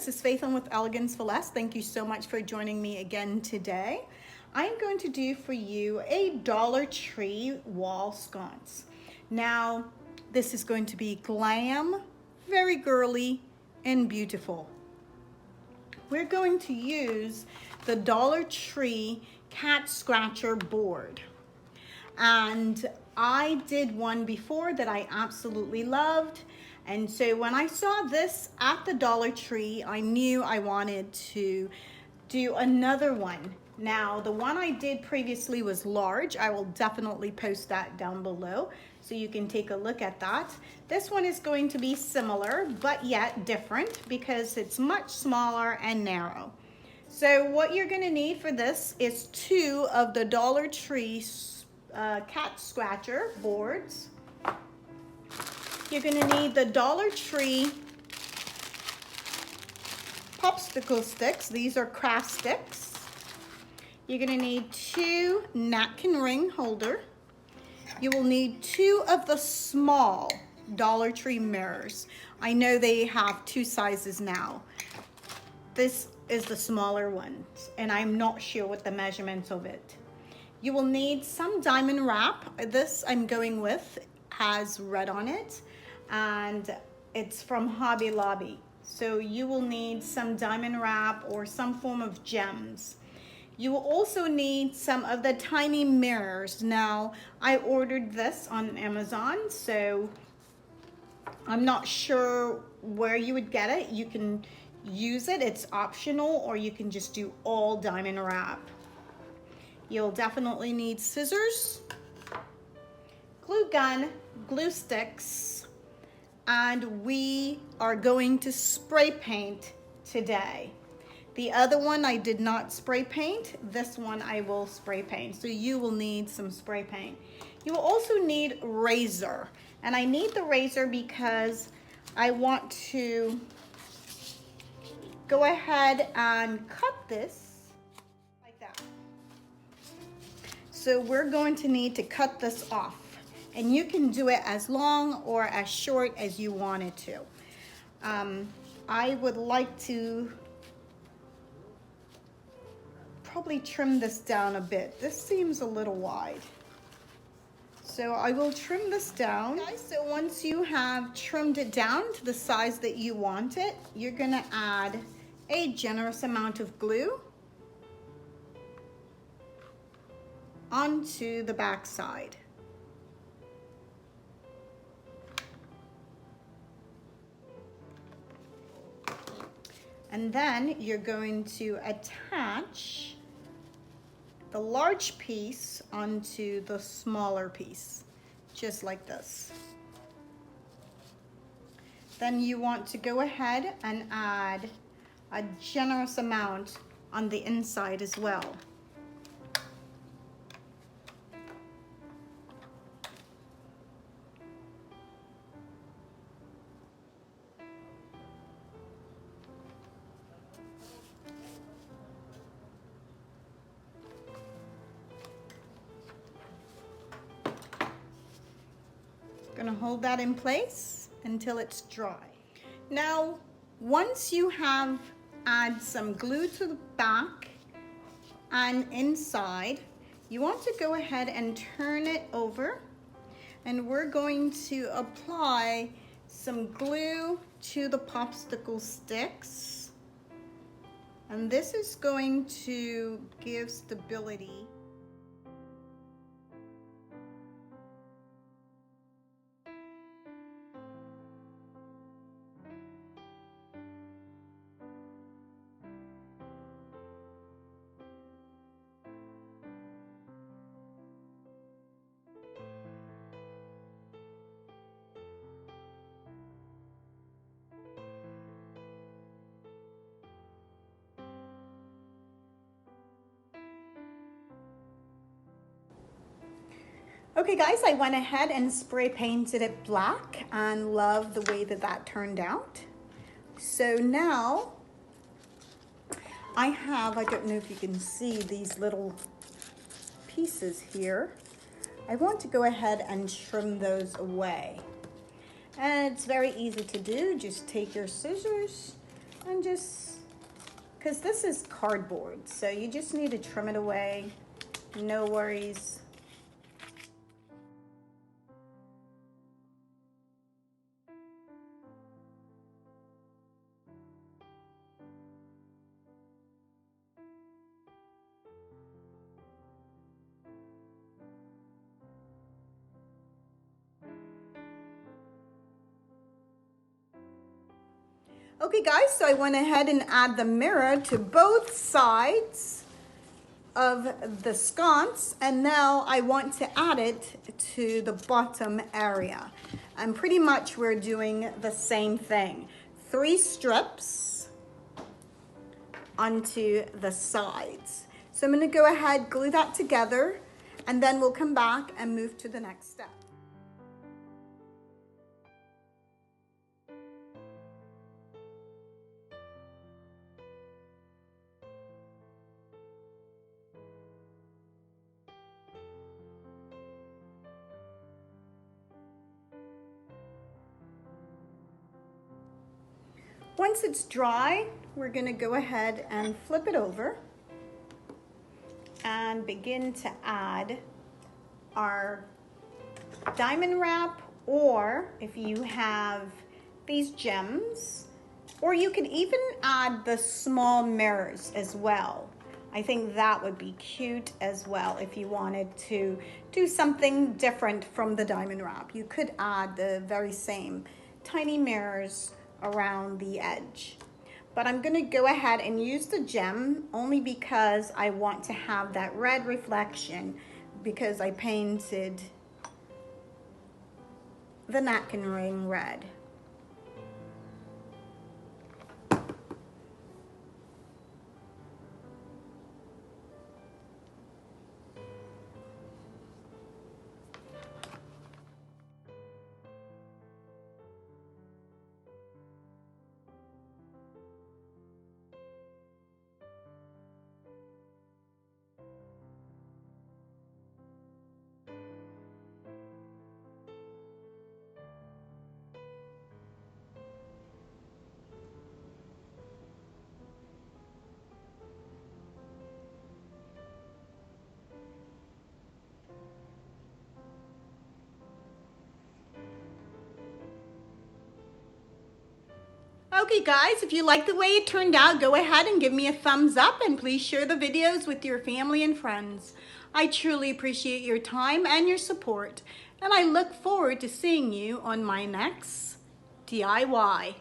this is Faithlyn with Elegance for Less. Thank you so much for joining me again today. I'm going to do for you a Dollar Tree wall sconce. Now, this is going to be glam, very girly, and beautiful. We're going to use the Dollar Tree cat scratcher board. And I did one before that I absolutely loved. And so when I saw this at the Dollar Tree, I knew I wanted to do another one. Now, the one I did previously was large. I will definitely post that down below so you can take a look at that. This one is going to be similar, but yet different because it's much smaller and narrow. So what you're gonna need for this is 2 of the Dollar Tree cat scratcher boards. You're gonna need the Dollar Tree popsicle sticks. These are craft sticks. You're gonna need 2 napkin ring holder. You will need 2 of the small Dollar Tree mirrors. I know they have 2 sizes now. This is the smaller ones, and I'm not sure what the measurements of it. You will need some diamond wrap. This I'm going with has red on it, and it's from Hobby Lobby. So you will need some diamond wrap or some form of gems. You will also need some of the tiny mirrors. Now, I ordered this on Amazon, so I'm not sure where you would get it. You can use it, it's optional, or you can just do all diamond wrap. You'll definitely need scissors, glue gun, glue sticks, and we are going to spray paint today. The other one I did not spray paint. This one I will spray paint. So you will need some spray paint. You will also need razor. And I need the razor because I want to go ahead and cut this like that. So we're going to need to cut this off. And you can do it as long or as short as you want it to. I would like to probably trim this down a bit. This seems a little wide. So I will trim this down. Okay, so once you have trimmed it down to the size that you want it, you're gonna add a generous amount of glue onto the back side. And then you're going to attach the large piece onto the smaller piece, just like this. Then you want to go ahead and add a generous amount on the inside as well. Gonna hold that in place until it's dry. Now, once you have add some glue to the back and inside, you want to go ahead and turn it over, and we're going to apply some glue to the popsicle sticks, and this is going to give stability. Okay guys, I went ahead and spray painted it black and love the way that that turned out. So now I don't know if you can see these little pieces here. I want to go ahead and trim those away. And it's very easy to do. Just take your scissors And just, because this is cardboard, so you just need to trim it away. No worries. Okay guys, so I went ahead and add the mirror to both sides of the sconce, and now I want to add it to the bottom area. And pretty much we're doing the same thing. 3 strips onto the sides. So I'm gonna go ahead, glue that together, and then we'll come back and move to the next step. Once it's dry, we're gonna go ahead and flip it over and begin to add our diamond wrap, or if you have these gems, or you can even add the small mirrors as well. I think that would be cute as well if you wanted to do something different from the diamond wrap. You could add the very same tiny mirrors around the edge. But I'm gonna go ahead and use the gem only because I want to have that red reflection, because I painted the napkin ring red. Okay guys, if you like the way it turned out, go ahead and give me a thumbs up, and please share the videos with your family and friends. I truly appreciate your time and your support, and I look forward to seeing you on my next DIY.